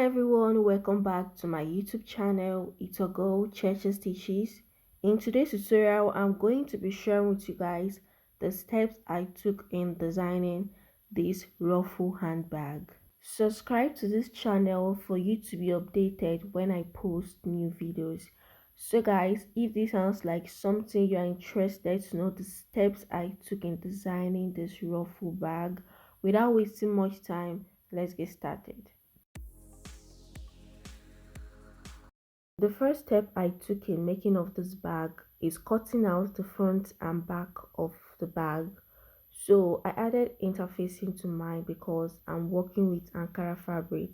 Hi everyone, welcome back to my YouTube channel. It's a girl Churches Stitches. In today's tutorial, I'm going to be sharing with you guys the steps I took in designing this ruffle handbag. Subscribe to this channel for you to be updated when I post new videos. So guys, if this sounds like something you are interested to know the steps I took in designing this ruffle bag, without wasting much time, let's get started. The first step I took in making of this bag is cutting out the front and back of the bag. So I added interfacing to mine because I'm working with Ankara fabric.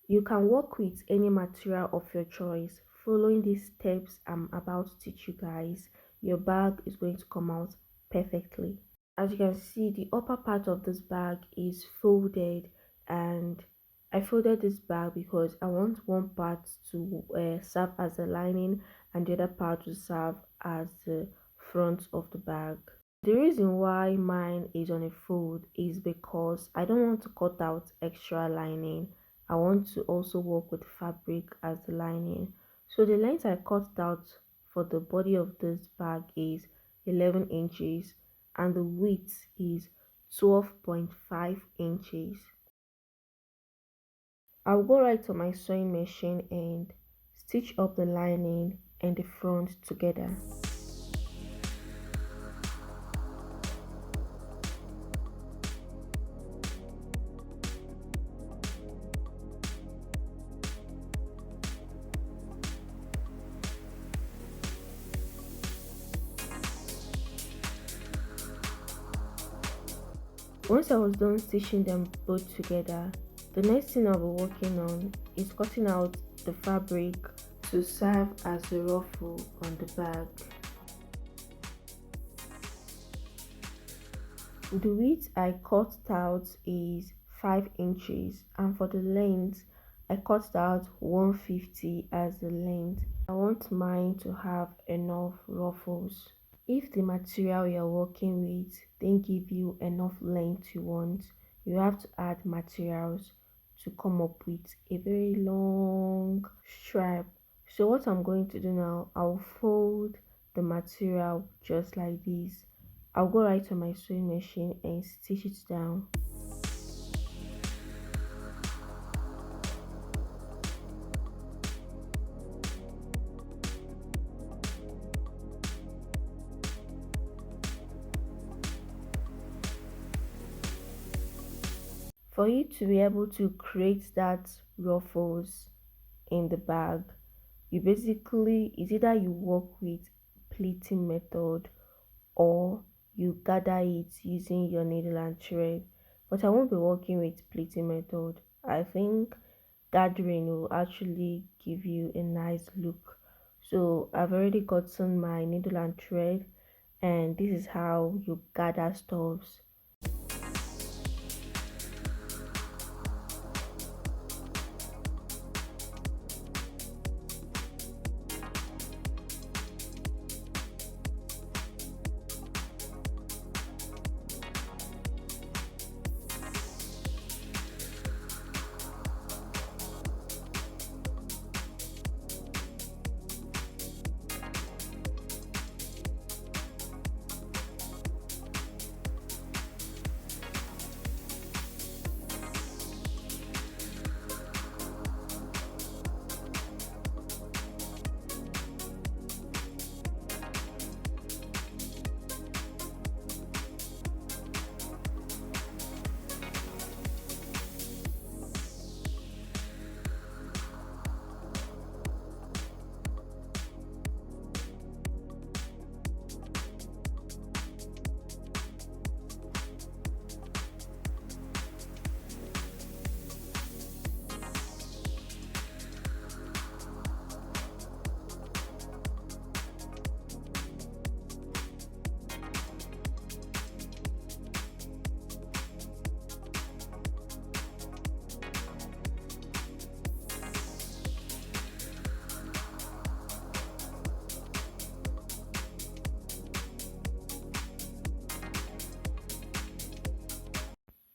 You can work with any material of your choice. Following these steps I'm about to teach you guys, your bag is going to come out perfectly. As you can see, the upper part of this bag is folded, and I folded this bag because I want one part to serve as the lining and the other part to serve as the front of the bag. The reason why mine is on a fold is because I don't want to cut out extra lining. I want to also work with fabric as the lining. So the length I cut out for the body of this bag is 11 inches and the width is 12.5 inches. I'll go right to my sewing machine and stitch up the lining and the front together. Once I was done stitching them both together, the next thing I'll be working on is cutting out the fabric to serve as a ruffle on the bag. The width I cut out is 5 inches, and for the length I cut out 150 as the length. I want mine to have enough ruffles. If the material you're working with didn't give you enough length you want, you have to add materials to come up with a very long stripe. So what I'm going to do now, I'll fold the material just like this. I'll go right to my sewing machine and stitch it down. For you to be able to create that ruffles in the bag, you basically, it's either you work with pleating method or you gather it using your needle and thread, but I won't be working with pleating method. I think gathering will actually give you a nice look. So I've already gotten my needle and thread, and this is how you gather stuffs.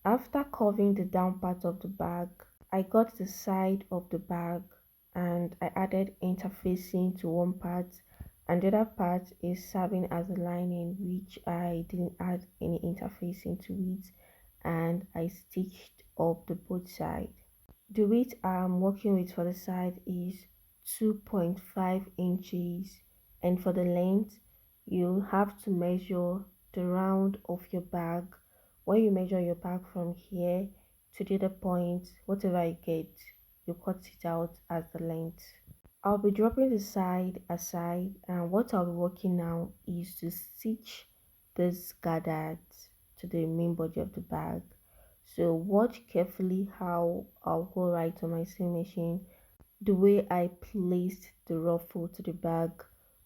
After covering the down part of the bag, I got the side of the bag and I added interfacing to one part, and the other part is serving as a lining, which I didn't add any interfacing to it, and I stitched up the both side. The width I'm working with for the side is 2.5 inches, and for the length you have to measure the round of your bag. When you measure your bag from here to the other point, whatever you get, you cut it out as the length. I'll be dropping the side aside, and what I'll be working now is to stitch this gathered to the main body of the bag. So watch carefully how I'll go right on my sewing machine, the way I placed the ruffle to the bag,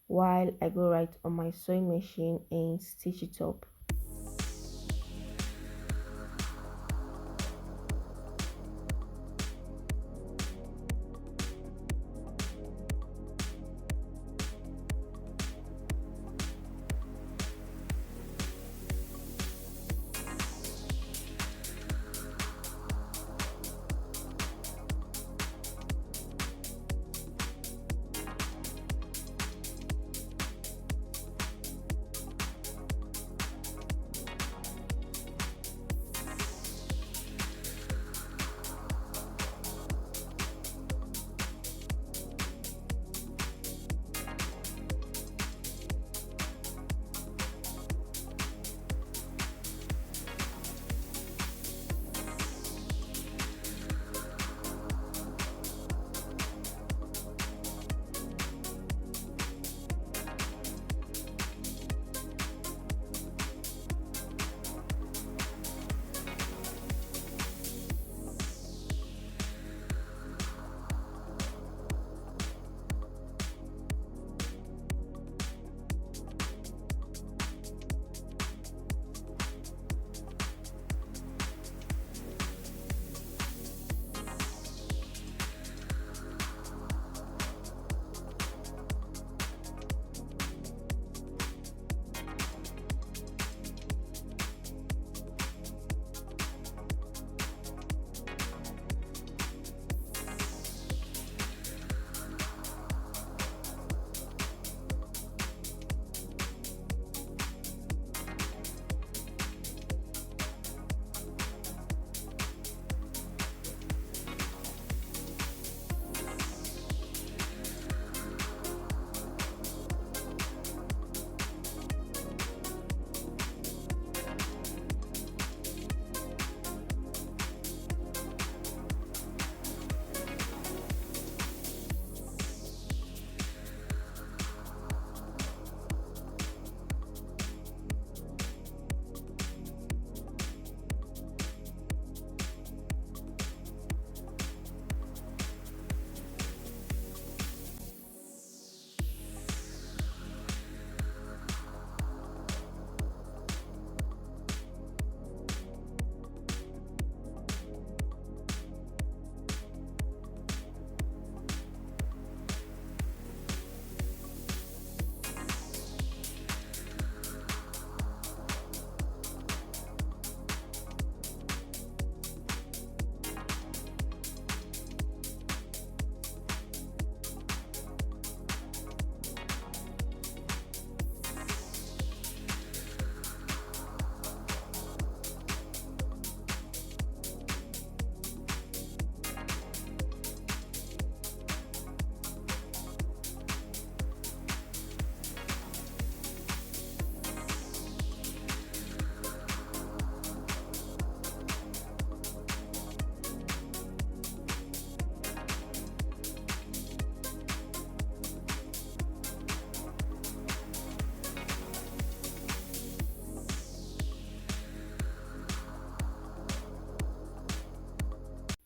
while I go right on my sewing machine and stitch it up.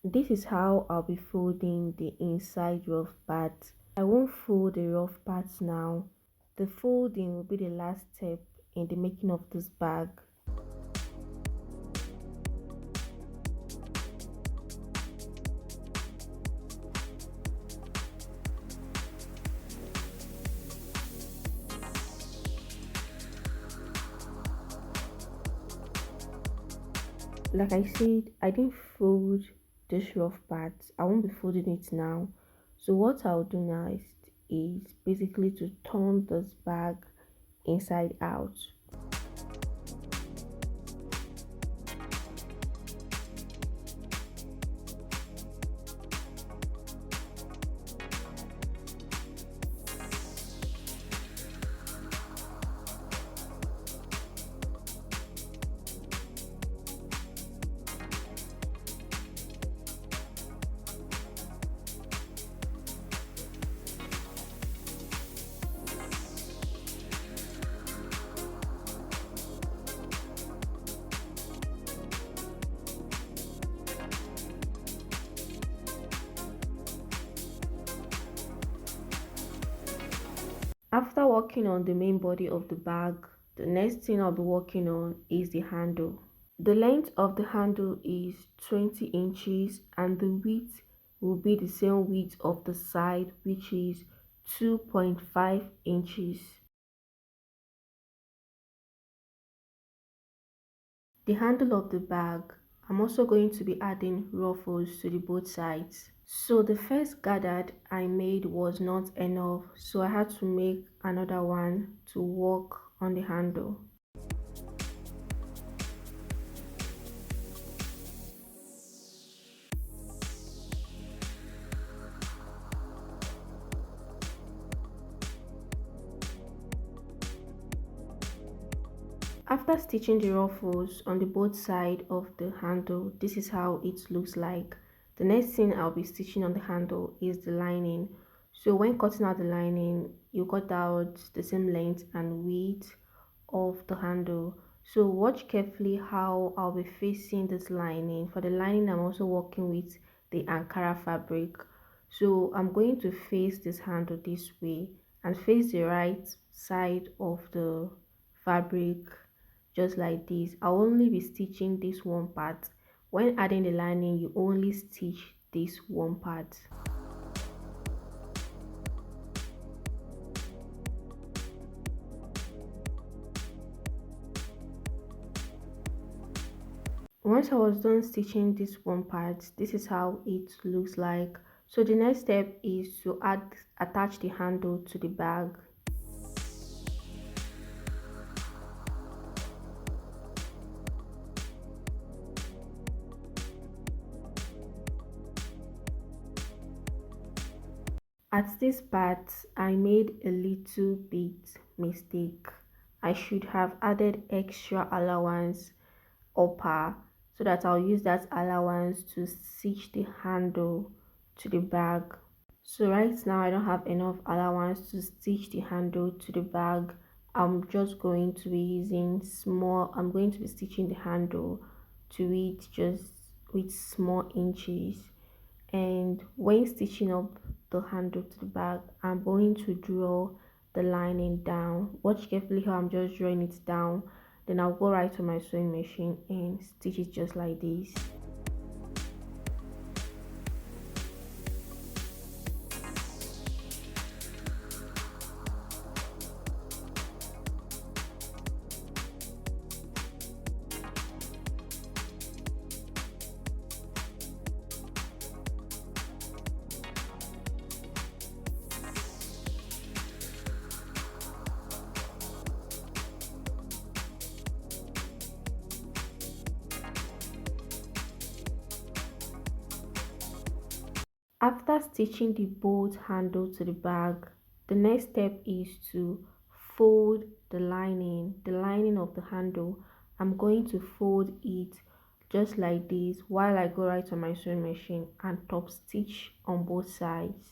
This is how I'll be folding the inside rough part. I won't fold the rough parts now. The folding will be the last step in the making of this bag. Like I said, I didn't fold this rough part. I won't be folding it now. So what I'll do next is basically to turn this bag inside out. After working on the main body of the bag, the next thing I'll be working on is the handle. The length of the handle is 20 inches and the width will be the same width of the side, which is 2.5 inches. The handle of the bag, I'm also going to be adding ruffles to the both sides. So the first gathered I made was not enough, so I had to make another one to work on the handle. After stitching the ruffles on the both side of the handle, this is how it looks like. The next thing I'll be stitching on the handle is the lining. So when cutting out the lining, you cut out the same length and width of the handle. So watch carefully how I'll be facing this lining. For the lining, I'm also working with the Ankara fabric. So I'm going to face this handle this way and face the right side of the fabric just like this. I'll only be stitching this one part. When adding the lining, you only stitch this one part. Once I was done stitching this one part, this is how it looks like. So the next step is to attach the handle to the bag. At this part, I made a little bit mistake. I should have added extra allowance upper so that I'll use that allowance to stitch the handle to the bag. So right now I don't have enough allowance to stitch the handle to the bag. I'm just going to be using small, I'm going to be stitching the handle to it just with small inches. And when stitching up the handle to the bag, I'm going to draw the lining down. Watch carefully how I'm just drawing it down. Then I'll go right to my sewing machine and stitch it just like this. After stitching the both handle to the bag, the next step is to fold the lining of the handle. I'm going to fold it just like this while I go right on my sewing machine and top stitch on both sides.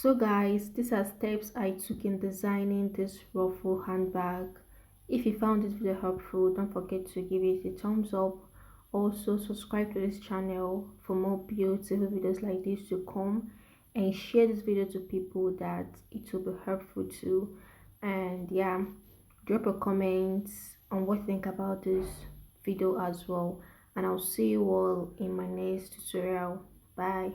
So guys, these are steps I took in designing this ruffle handbag. If you found this video helpful, don't forget to give it a thumbs up. Also subscribe to this channel for more beautiful videos like this to come, and share this video to people that it will be helpful to. And yeah, drop a comment on what you think about this video as well, and I'll see you all in my next tutorial. Bye.